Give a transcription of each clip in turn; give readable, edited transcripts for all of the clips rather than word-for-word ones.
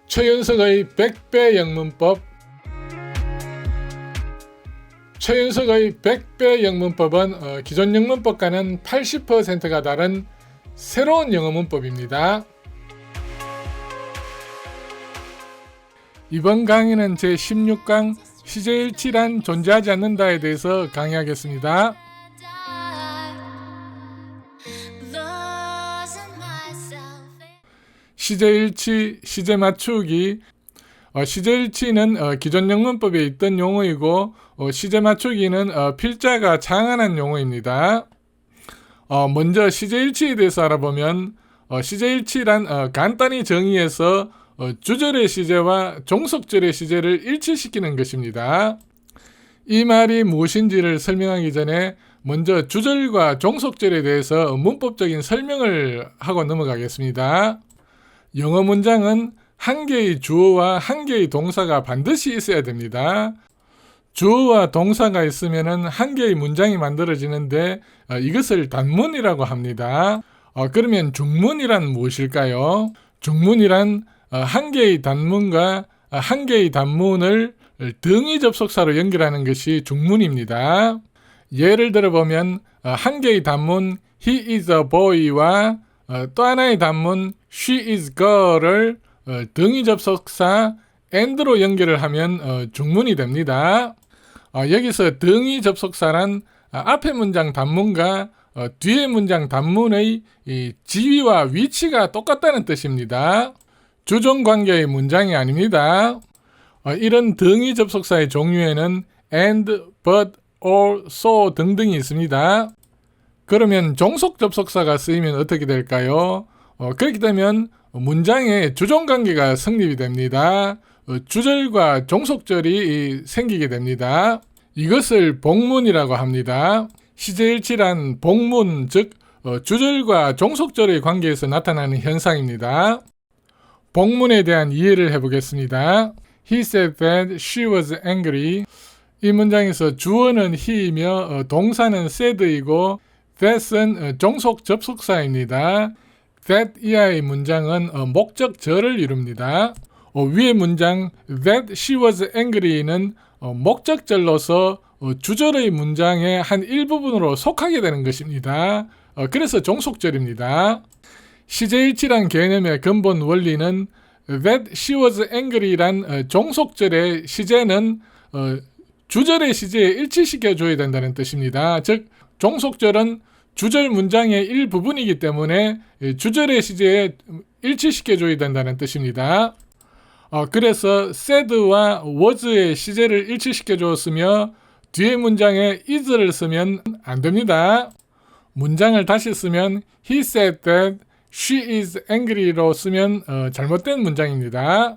최윤석의 100배 영문법. 최윤석의 100배 영문법은 기존 영문법과는 80%가 다른 새로운 영어 문법입니다. 이번 강의는 제16강 시제일치란 존재하지 않는다에 대해서 강의하겠습니다. 시제일치, 시제 맞추기. 시제일치는 기존 영문법에 있던 용어이고 시제 맞추기는 필자가 장안한 용어입니다. 먼저 시제일치에 대해서 알아보면 시제일치란 간단히 정의해서 주절의 시제와 종속절의 시제를 일치시키는 것입니다. 이 말이 무엇인지를 설명하기 전에 먼저 주절과 종속절에 대해서 문법적인 설명을 하고 넘어가겠습니다. 영어 문장은 한 개의 주어와 한 개의 동사가 반드시 있어야 됩니다. 주어와 동사가 있으면 한 개의 문장이 만들어지는데 이것을 단문이라고 합니다. 그러면 중문이란 무엇일까요? 중문이란 한 개의 단문과 한 개의 단문을 등위 접속사로 연결하는 것이 중문입니다. 예를 들어보면 한 개의 단문 He is a boy와 또 하나의 단문 She is girl을 등위 접속사 and로 연결을 하면 중문이 됩니다. 여기서 등위 접속사란 앞의 문장 단문과 뒤의 문장 단문의 지위와 위치가 똑같다는 뜻입니다. 주종관계의 문장이 아닙니다. 이런 등위 접속사의 종류에는 and, but, or, so 등등이 있습니다. 그러면 종속 접속사가 쓰이면 어떻게 될까요? 그렇게 되면 문장에 주종관계가 성립이 됩니다. 주절과 종속절이 생기게 됩니다. 이것을 복문이라고 합니다. 시제일치란 복문, 즉 주절과 종속절의 관계에서 나타나는 현상입니다. 복문에 대한 이해를 해보겠습니다. He said that she was angry. 이 문장에서 주어는 he이며 동사는 said이고 that은 종속 접속사입니다. that 이하의 문장은 목적절을 이룹니다. 위의 문장 that she was angry는 목적절로서 주절의 문장의 한 일부분으로 속하게 되는 것입니다. 그래서 종속절입니다. 시제일치란 개념의 근본 원리는 that she was angry란 종속절의 시제는 주절의 시제에 일치시켜줘야 된다는 뜻입니다. 즉 종속절은 주절 문장의 일부분이기 때문에 주절의 시제에 일치시켜줘야 된다는 뜻입니다. 그래서 said와 was의 시제를 일치시켜주었으며 뒤에 문장에 is를 쓰면 안 됩니다. 문장을 다시 쓰면 He said that she is angry로 쓰면 잘못된 문장입니다.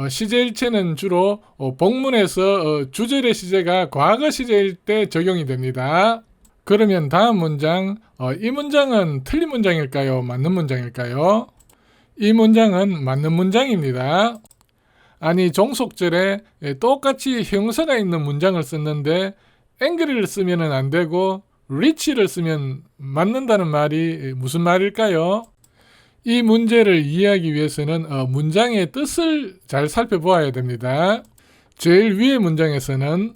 시제일체는 주로 복문에서 주절의 시제가 과거 시제일 때 적용이 됩니다. 그러면 다음 문장, 이 문장은 틀린 문장일까요? 맞는 문장일까요? 이 문장은 맞는 문장입니다. 아니 종속절에 똑같이 형사가 있는 문장을 썼는데 angry를 쓰면 안 되고 rich를 쓰면 맞는다는 말이 무슨 말일까요? 이 문제를 이해하기 위해서는 문장의 뜻을 잘 살펴보아야 됩니다. 제일 위의 문장에서는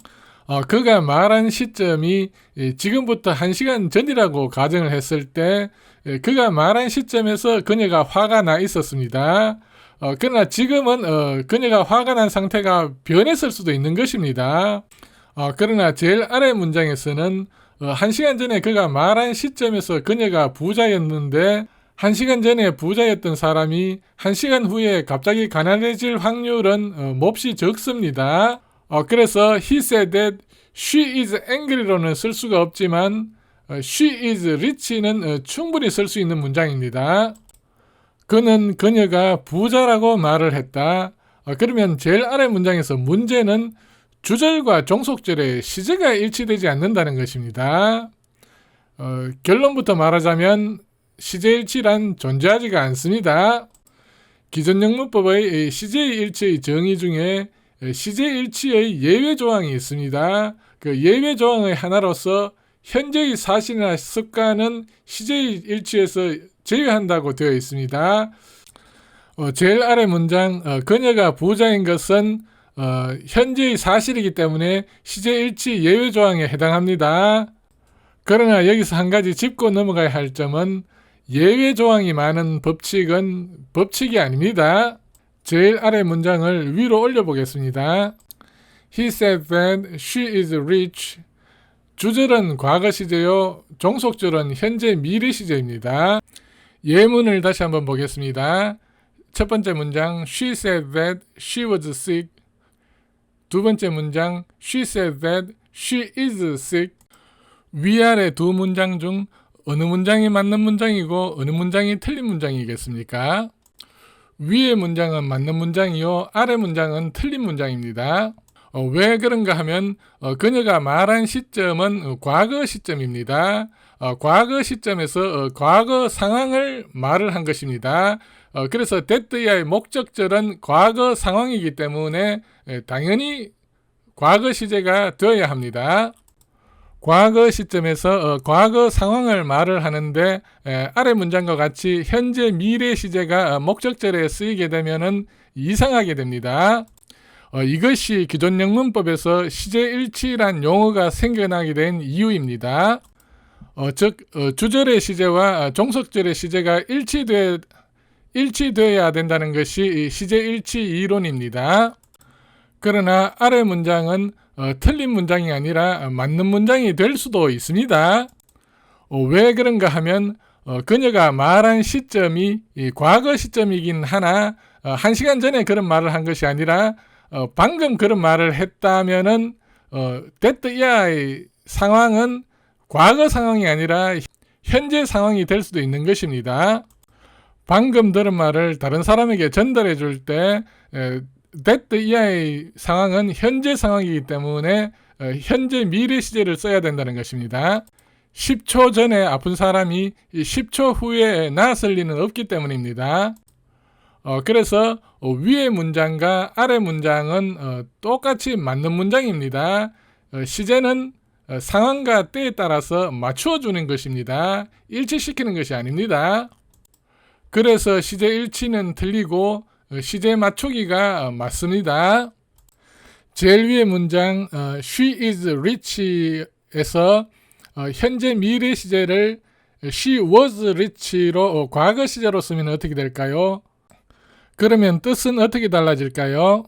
그가 말한 시점이 지금부터 1시간 전이라고 가정을 했을 때 그가 말한 시점에서 그녀가 화가 나 있었습니다. 그러나 지금은 그녀가 화가 난 상태가 변했을 수도 있는 것입니다. 그러나 제일 아래 문장에서는 1시간 전에 그가 말한 시점에서 그녀가 부자였는데 1시간 전에 부자였던 사람이 1시간 후에 갑자기 가난해질 확률은 몹시 적습니다. 그래서 he said that she is angry로는 쓸 수가 없지만 she is rich는 충분히 쓸 수 있는 문장입니다. 그녀가 부자라고 말을 했다. 그러면 제일 아래 문장에서 문제는 주절과 종속절의 시제가 일치되지 않는다는 것입니다. 결론부터 말하자면 시제일치란 존재하지가 않습니다. 기존 영문법의 시제일치의 정의 중에 시제일치의 예외 조항이 있습니다. 그 예외 조항의 하나로서 현재의 사실이나 습관은 시제의 일치에서 제외한다고 되어 있습니다. 제일 아래 문장 그녀가 부자인 것은 현재의 사실이기 때문에 시제일치 예외 조항에 해당합니다. 그러나 여기서 한 가지 짚고 넘어가야 할 점은 예외 조항이 많은 법칙은 법칙이 아닙니다. 제일 아래 문장을 위로 올려보겠습니다. He said that she is rich. 주절은 과거 시제요. 종속절은 현재 미래 시제입니다. 예문을 다시 한번 보겠습니다. 첫 번째 문장 She said that she was sick. 두 번째 문장 She said that she is sick. 위아래 두 문장 중 어느 문장이 맞는 문장이고 어느 문장이 틀린 문장이겠습니까? 위의 문장은 맞는 문장이요. 아래 문장은 틀린 문장입니다. 왜 그런가 하면 그녀가 말한 시점은 과거 시점입니다. 과거 시점에서 과거 상황을 말을 한 것입니다. 그래서 that의 목적절은 과거 상황이기 때문에 당연히 과거 시제가 되어야 합니다. 과거 시점에서 과거 상황을 말을 하는데 아래 문장과 같이 현재 미래 시제가 목적절에 쓰이게 되면은 이상하게 됩니다. 이것이 기존 영문법에서 시제일치란 용어가 생겨나게 된 이유입니다. 즉 주절의 시제와 종속절의 시제가 일치되어야 된다는 것이 시제일치 이론입니다. 그러나 아래 문장은 틀린 문장이 아니라 맞는 문장이 될 수도 있습니다. 왜 그런가 하면 그녀가 말한 시점이 과거 시점이긴 하나 1시간 전에 그런 말을 한 것이 아니라 방금 그런 말을 했다면은 that의 상황은 과거 상황이 아니라 현재 상황이 될 수도 있는 것입니다. 방금 들은 말을 다른 사람에게 전달해 줄 때 that의 상황은 현재 상황이기 때문에 현재 미래 시제를 써야 된다는 것입니다. 10초 전에 아픈 사람이 10초 후에 나았을 리는 없기 때문입니다. 그래서 위의 문장과 아래 문장은 똑같이 맞는 문장입니다. 시제는 상황과 때에 따라서 맞추어 주는 것입니다. 일치시키는 것이 아닙니다. 그래서 시제 일치는 틀리고 시제 맞추기가 맞습니다. 제일 위의 문장 She is rich에서 현재 미래 시제를 She was rich로 과거 시제로 쓰면 어떻게 될까요? 그러면 뜻은 어떻게 달라질까요?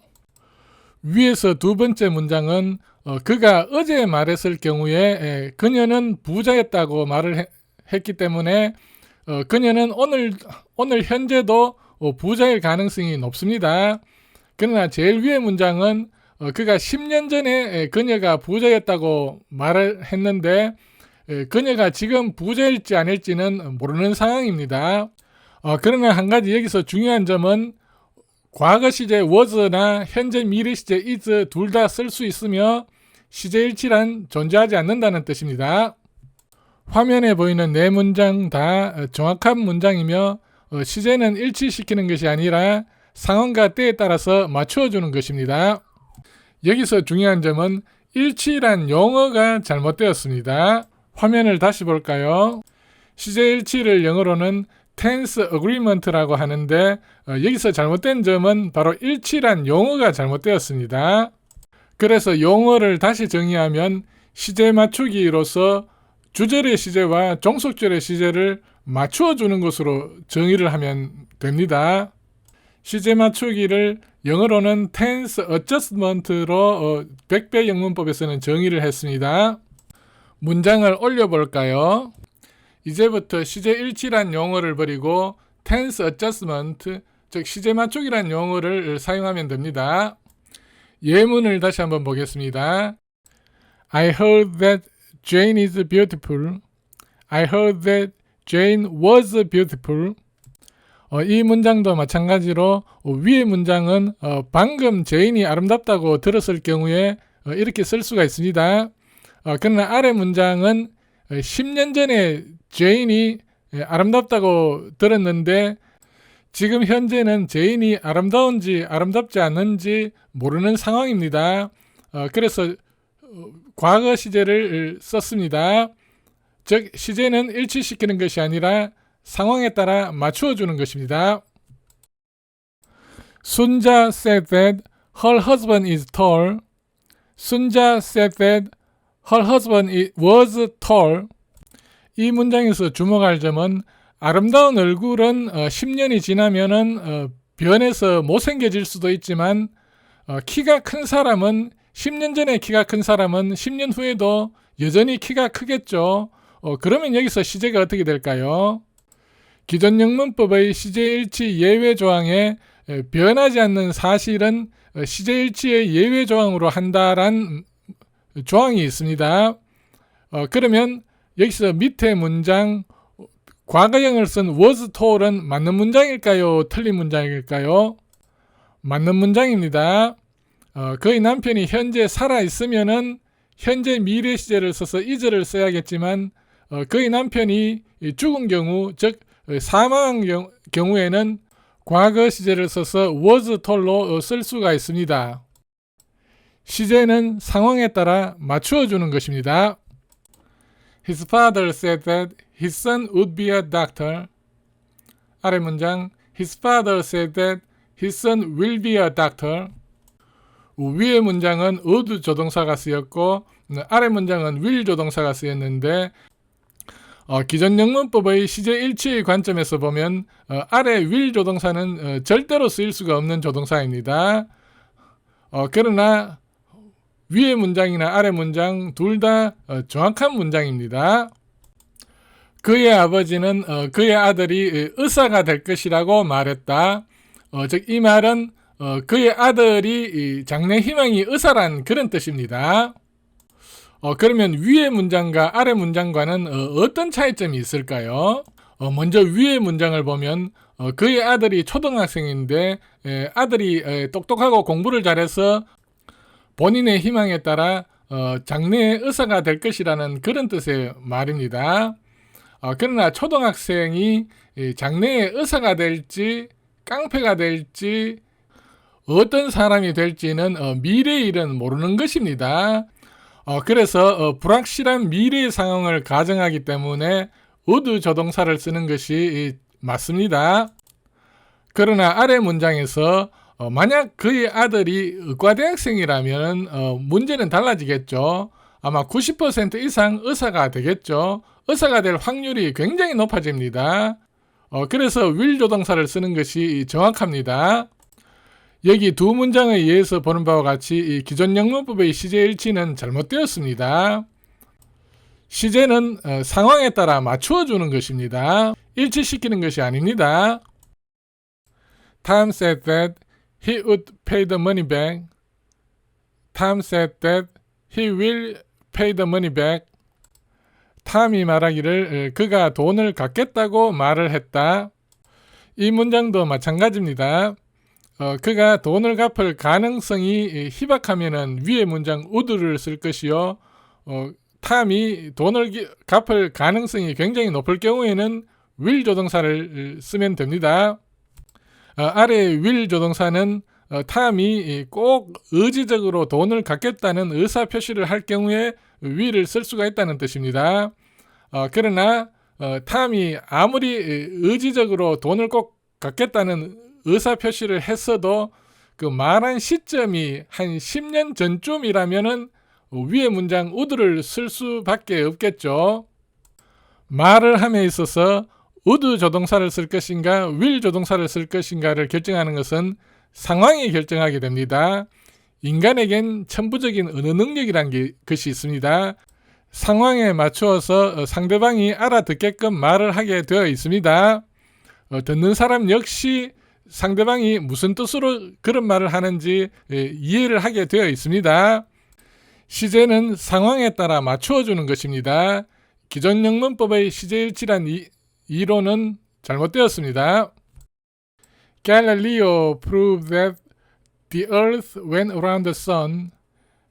위에서 두 번째 문장은 그가 어제 말했을 경우에 그녀는 부자였다고 말을 했기 때문에 그녀는 오늘 현재도 부자일 가능성이 높습니다. 그러나 제일 위의 문장은 그가 10년 전에 그녀가 부자였다고 말을 했는데 그녀가 지금 부자일지 아닐지는 모르는 상황입니다. 그러나 한 가지 여기서 중요한 점은 과거 시제 was나 현재 미래 시제 is 둘 다 쓸 수 있으며 시제일치란 존재하지 않는다는 뜻입니다. 화면에 보이는 네 문장 다 정확한 문장이며 시제는 일치시키는 것이 아니라 상황과 때에 따라서 맞추어 주는 것입니다. 여기서 중요한 점은 일치란 용어가 잘못되었습니다. 화면을 다시 볼까요? 시제일치를 영어로는 tense agreement라고 하는데 여기서 잘못된 점은 바로 일치란 용어가 잘못되었습니다. 그래서 용어를 다시 정의하면 시제 맞추기로서 주절의 시제와 종속절의 시제를 맞추어 주는 것으로 정의를 하면 됩니다. 시제 맞추기를 영어로는 tense adjustment로 백배 영문법에서는 정의를 했습니다. 문장을 올려볼까요? 이제부터 시제 일치란 용어를 버리고 tense adjustment, 즉 시제 맞추기란 용어를 사용하면 됩니다. 예문을 다시 한번 보겠습니다. I heard that Jane is beautiful. I heard that Jane was beautiful. 이 문장도 마찬가지로 위의 문장은 방금 제인이 아름답다고 들었을 경우에 이렇게 쓸 수가 있습니다. 그러나 아래 문장은 10년 전에 제인이 아름답다고 들었는데 지금 현재는 제인이 아름다운지 아름답지 않은지 모르는 상황입니다. 그래서 과거 시제를 썼습니다. 즉 시제는 일치시키는 것이 아니라 상황에 따라 맞추어 주는 것입니다. 순자 said that her husband is tall. 순자 said that her husband was tall. 이 문장에서 주목할 점은 아름다운 얼굴은 10년이 지나면은 변해서 못생겨질 수도 있지만 키가 큰 사람은 10년 전에 키가 큰 사람은 10년 후에도 여전히 키가 크겠죠. 그러면 여기서 시제가 어떻게 될까요? 기존 영문법의 시제일치 예외 조항에 변하지 않는 사실은 시제일치의 예외 조항으로 한다란 조항이 있습니다. 그러면 여기서 밑에 문장 과거형을 쓴 was told은 맞는 문장일까요? 틀린 문장일까요? 맞는 문장입니다. 그의 남편이 현재 살아있으면은 현재 미래 시제를 써서 is를 써야겠지만 그의 남편이 죽은 경우, 즉 사망한 경우에는 과거 시제를 써서 was told로 쓸 수가 있습니다. 시제는 상황에 따라 맞추어 주는 것입니다. His father said that his son would be a doctor. 아래 문장 His father said that his son will be a doctor. 위의 문장은 would 조동사가 쓰였고 아래 문장은 will 조동사가 쓰였는데 기존 영문법의 시제 일치의 관점에서 보면 아래 will 조동사는 절대로 쓰일 수가 없는 조동사입니다. 그러나 위의 문장이나 아래 문장 둘 다 정확한 문장입니다. 그의 아버지는 그의 아들이 의사가 될 것이라고 말했다. 즉 이 말은 그의 아들이 장래 희망이 의사란 그런 뜻입니다. 그러면 위의 문장과 아래 문장과는 어떤 차이점이 있을까요? 먼저 위의 문장을 보면 그의 아들이 초등학생인데 아들이 똑똑하고 공부를 잘해서 본인의 희망에 따라 장래의 의사가 될 것이라는 그런 뜻의 말입니다. 그러나 초등학생이 장래의 의사가 될지 깡패가 될지 어떤 사람이 될지는 미래의 일은 모르는 것입니다. 그래서 불확실한 미래의 상황을 가정하기 때문에 would 조동사를 쓰는 것이 맞습니다. 그러나 아래 문장에서 만약 그의 아들이 의과대학생이라면 문제는 달라지겠죠. 아마 90% 이상 의사가 되겠죠. 의사가 될 확률이 굉장히 높아집니다. 그래서 will 조동사를 쓰는 것이 정확합니다. 여기 두 문장에 의해서 보는 바와 같이 기존 영문법의 시제일치는 잘못되었습니다. 시제는 상황에 따라 맞추어 주는 것입니다. 일치시키는 것이 아닙니다. Tom said that he would pay the money back. Tom said that he will pay the money back. 탐이 말하기를 그가 돈을 갚겠다고 말을 했다. 이 문장도 마찬가지입니다. 그가 돈을 갚을 가능성이 희박하면은 위의 문장 would를 쓸 것이요. 탐이 돈을 갚을 가능성이 굉장히 높을 경우에는 will 조동사를 쓰면 됩니다. 아래 will 조동사는 탐이 꼭 의지적으로 돈을 갚겠다는 의사 표시를 할 경우에 will을 쓸 수가 있다는 뜻입니다. 그러나 탐이 아무리 의지적으로 돈을 꼭 갚겠다는 의사 표시를 했어도 그 말한 시점이 한 10년 전쯤이라면은 위의 문장 would를 쓸 수밖에 없겠죠. 말을 함에 있어서 would 조동사를 쓸 것인가 will 조동사를 쓸 것인가를 결정하는 것은 상황이 결정하게 됩니다. 인간에겐 천부적인 언어 능력이란 것이 있습니다. 상황에 맞추어서 상대방이 알아듣게끔 말을 하게 되어 있습니다. 듣는 사람 역시 상대방이 무슨 뜻으로 그런 말을 하는지 이해를 하게 되어 있습니다. 시제는 상황에 따라 맞추어 주는 것입니다. 기존 영문법의 시제일치란 이론은 잘못되었습니다. Galileo proved that the earth went around the sun.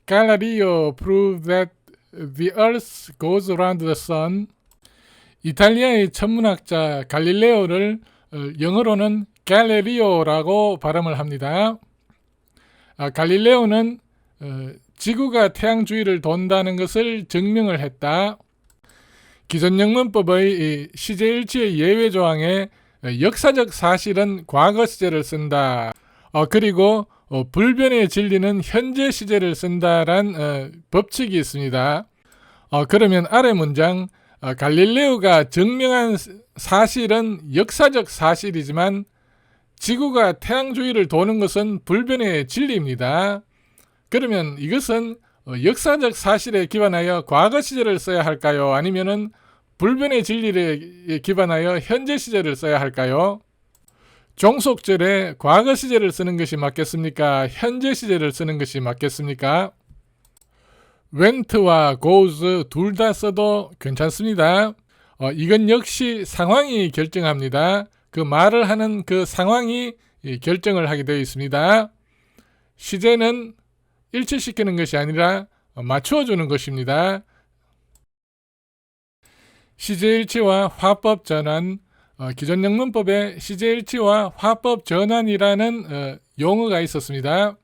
Galileo proved that the earth goes around the sun. 이탈리아의 천문학자 갈릴레오를 영어로는 갈릴리오라고 발음을 합니다. 갈릴레오는 지구가 태양 주위를 돈다는 것을 증명을 했다. 기존영문법의 이 시제일치의 예외 조항에 역사적 사실은 과거 시제를 쓴다. 그리고 불변의 진리는 현재 시제를 쓴다란 법칙이 있습니다. 그러면 아래 문장 갈릴레오가 증명한 사실은 역사적 사실이지만 지구가 태양 주위를 도는 것은 불변의 진리입니다. 그러면 이것은 역사적 사실에 기반하여 과거 시제를 써야 할까요? 아니면은 불변의 진리에 기반하여 현재 시제를 써야 할까요? 종속절에 과거 시제를 쓰는 것이 맞겠습니까? 현재 시제를 쓰는 것이 맞겠습니까? went와 goes 둘 다 써도 괜찮습니다. 이건 역시 상황이 결정합니다. 그 말을 하는 그 상황이 결정을 하게 되어 있습니다. 시제는 일치시키는 것이 아니라 맞추어 주는 것입니다. 시제일치와 화법 전환, 기존 영문법에 시제일치와 화법 전환이라는 용어가 있었습니다.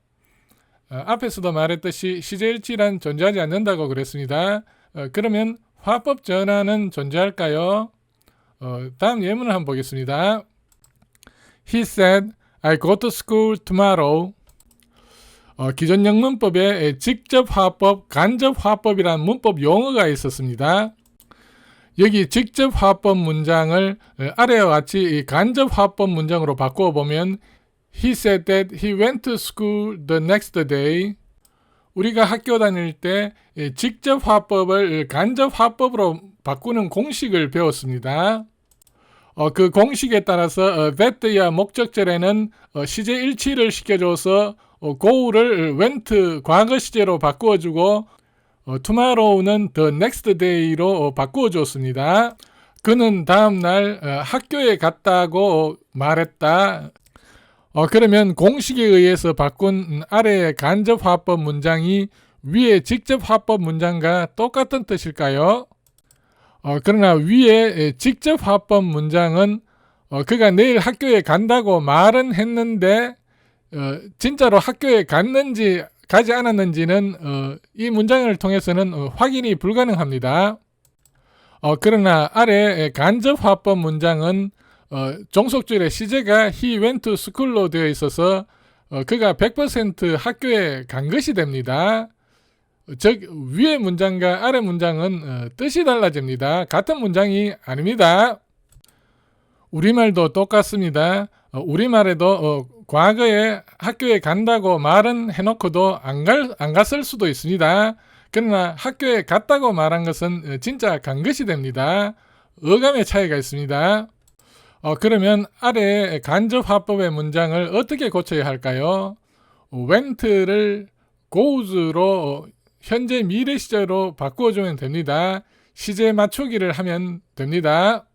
앞에서도 말했듯이 시제일치란 존재하지 않는다고 그랬습니다. 그러면 화법 전환은 존재할까요? 다음 예문을 한번 보겠습니다. He said, I go to school tomorrow. 기존 영문법에 직접 화법, 간접 화법이라는 문법 용어가 있었습니다. 여기 직접 화법 문장을 아래와 같이 간접 화법 문장으로 바꾸어 보면 He said that he went to school the next day. 우리가 학교 다닐 때 직접 화법을 간접 화법으로 바꾸는 공식을 배웠습니다. 그 공식에 따라서 that야 목적절에는 시제 일치를 시켜줘서 go를 went 과거 시제로 바꾸어주고 tomorrow는 the next day로 바꾸어줬습니다. 그는 다음날 학교에 갔다고 말했다. 그러면 공식에 의해서 바꾼 아래의 간접 화법 문장이 위의 직접 화법 문장과 똑같은 뜻일까요? 그러나 위의 직접 화법 문장은 그가 내일 학교에 간다고 말은 했는데 진짜로 학교에 갔는지 가지 않았는지는 이 문장을 통해서는 확인이 불가능합니다. 그러나 아래 간접 화법 문장은 종속절의 시제가 he went to school로 되어 있어서 그가 100% 학교에 간 것이 됩니다. 즉 위의 문장과 아래 문장은 뜻이 달라집니다. 같은 문장이 아닙니다. 우리말도 똑같습니다. 우리말에도 과거에 학교에 간다고 말은 해놓고도 안 갔을 수도 있습니다. 그러나 학교에 갔다고 말한 것은 진짜 간 것이 됩니다. 어감의 차이가 있습니다. 그러면 아래 간접 화법의 문장을 어떻게 고쳐야 할까요? went를 goes로 현재 미래 시제로 바꾸어주면 됩니다. 시제 맞추기를 하면 됩니다.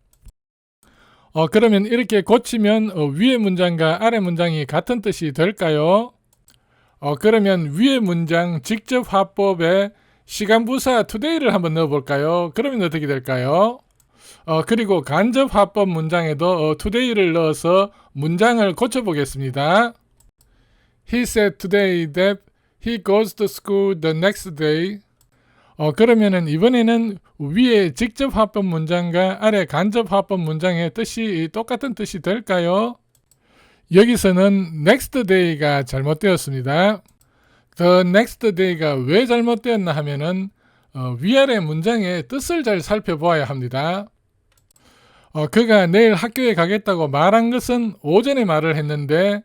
그러면 이렇게 고치면 위의 문장과 아래 문장이 같은 뜻이 될까요? 그러면 위의 문장 직접 화법에 시간부사 today를 한번 넣어볼까요? 그러면 어떻게 될까요? 그리고 간접 화법 문장에도 today를 넣어서 문장을 고쳐보겠습니다. He said today that he goes to school the next day. 그러면은 이번에는 위에 직접 화법 문장과 아래 간접 화법 문장의 뜻이 똑같은 뜻이 될까요? 여기서는 next day가 잘못되었습니다. the next day가 왜 잘못되었나 하면은 위아래 문장의 뜻을 잘 살펴보아야 합니다. 그가 내일 학교에 가겠다고 말한 것은 오전에 말을 했는데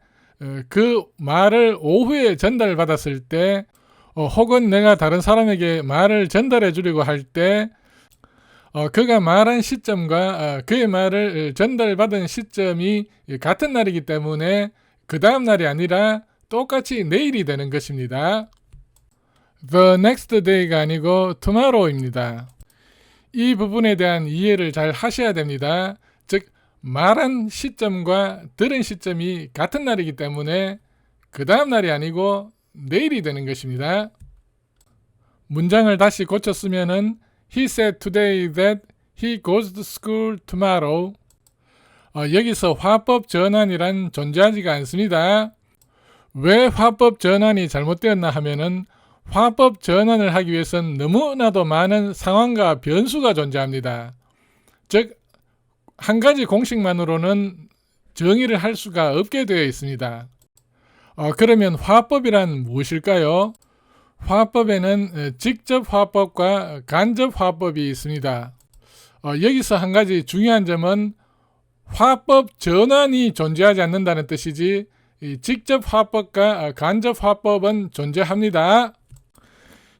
그 말을 오후에 전달받았을 때 혹은 내가 다른 사람에게 말을 전달해 주려고 할 때 그가 말한 시점과 그의 말을 전달받은 시점이 같은 날이기 때문에 그 다음 날이 아니라 똑같이 내일이 되는 것입니다. The next day가 아니고 tomorrow입니다. 이 부분에 대한 이해를 잘 하셔야 됩니다. 즉 말한 시점과 들은 시점이 같은 날이기 때문에 그 다음 날이 아니고 내일이 되는 것입니다. 문장을 다시 고쳤으면은 He said today that he goes to school tomorrow. 여기서 화법 전환이란 존재하지가 않습니다. 왜 화법 전환이 잘못되었나 하면은 화법 전환을 하기 위해서는 너무나도 많은 상황과 변수가 존재합니다. 즉, 한 가지 공식만으로는 정의를 할 수가 없게 되어 있습니다. 그러면 화법이란 무엇일까요? 화법에는 직접 화법과 간접 화법이 있습니다. 여기서 한 가지 중요한 점은 화법 전환이 존재하지 않는다는 뜻이지 직접 화법과 간접 화법은 존재합니다.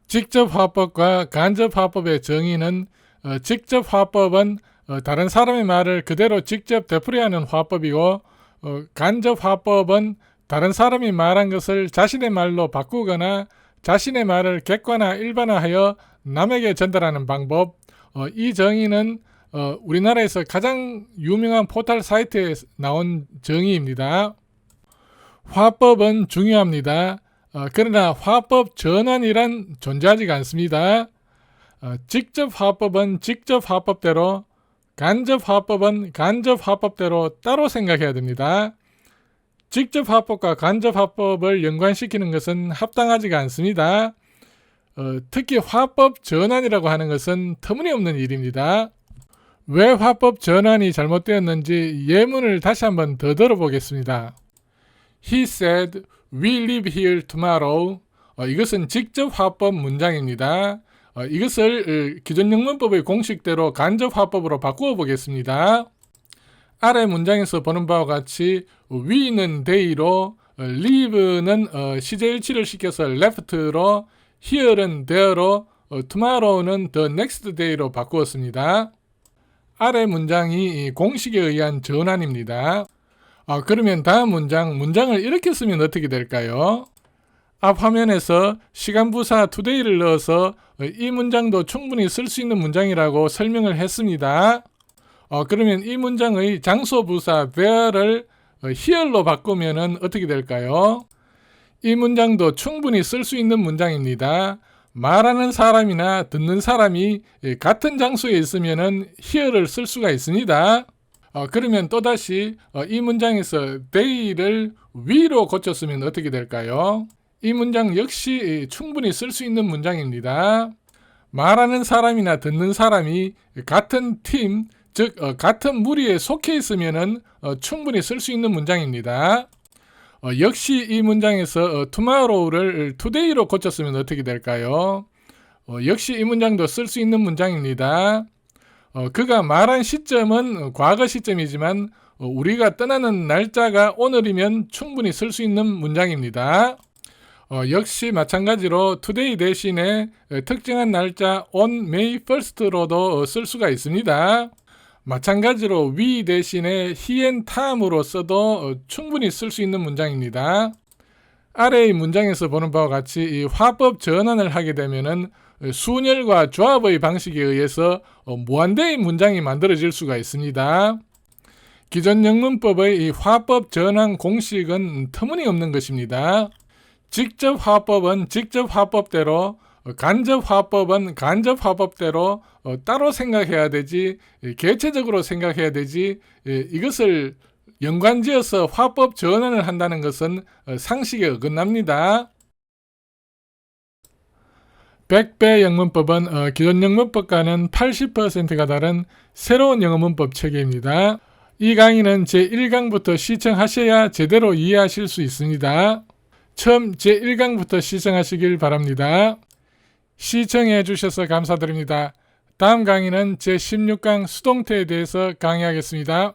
직접 화법과 간접 화법의 정의는 직접 화법은 다른 사람의 말을 그대로 직접 되풀이하는 화법이고 간접 화법은 다른 사람이 말한 것을 자신의 말로 바꾸거나 자신의 말을 객관화 일반화하여 남에게 전달하는 방법. 이 정의는 우리나라에서 가장 유명한 포털 사이트에 나온 정의입니다. 화법은 중요합니다. 그러나 화법 전환이란 존재하지가 않습니다. 직접 화법은 직접 화법대로, 간접 화법은 간접 화법대로 따로 생각해야 됩니다. 직접 화법과 간접 화법을 연관시키는 것은 합당하지가 않습니다. 특히 화법 전환이라고 하는 것은 터무니없는 일입니다. 왜 화법 전환이 잘못되었는지 예문을 다시 한번 더 들어보겠습니다. He said, "We live here tomorrow." 이것은 직접 화법 문장입니다. 이것을 기존 영문법의 공식대로 간접 화법으로 바꾸어 보겠습니다. 아래 문장에서 보는 바와 같이 we는 they로, live는 시제일치를 시켜서 left로, here는 there로, tomorrow는 the next day로 바꾸었습니다. 아래 문장이 공식에 의한 전환입니다. 그러면 다음 문장을 이렇게 쓰면 어떻게 될까요? 앞 화면에서 시간부사 today를 넣어서 이 문장도 충분히 쓸 수 있는 문장이라고 설명을 했습니다. 그러면 이 문장의 장소부사 there를 here로 바꾸면 어떻게 될까요? 이 문장도 충분히 쓸 수 있는 문장입니다. 말하는 사람이나 듣는 사람이 같은 장소에 있으면 here를 쓸 수가 있습니다. 그러면 또다시 이 문장에서 they를 we로 고쳤으면 어떻게 될까요? 이 문장 역시 충분히 쓸 수 있는 문장입니다. 말하는 사람이나 듣는 사람이 같은 팀, 즉 같은 무리에 속해 있으면 충분히 쓸 수 있는 문장입니다. 역시 이 문장에서 tomorrow를 today로 고쳤으면 어떻게 될까요? 역시 이 문장도 쓸 수 있는 문장입니다. 그가 말한 시점은 과거 시점이지만 우리가 떠나는 날짜가 오늘이면 충분히 쓸 수 있는 문장입니다. 역시 마찬가지로 today 대신에 특정한 날짜 on May 1st로도 쓸 수가 있습니다. 마찬가지로 we 대신에 he and tom으로 써도 충분히 쓸 수 있는 문장입니다. 아래의 문장에서 보는 바와 같이 이 화법 전환을 하게 되면은 순열과 조합의 방식에 의해서 무한대의 문장이 만들어질 수가 있습니다. 기존 영문법의 이 화법 전환 공식은 터무니없는 것입니다. 직접 화법은 직접 화법대로, 간접 화법은 간접 화법대로 따로 생각해야 되지, 개체적으로 생각해야 되지, 이것을 연관지어서 화법 전환을 한다는 것은 상식에 어긋납니다. 100배 영문법은 기존 영문법과는 80%가 다른 새로운 영문법 체계입니다. 이 강의는 제1강부터 시청하셔야 제대로 이해하실 수 있습니다. 처음 제1강부터 시청하시길 바랍니다. 시청해 주셔서 감사드립니다. 다음 강의는 제16강 수동태에 대해서 강의하겠습니다.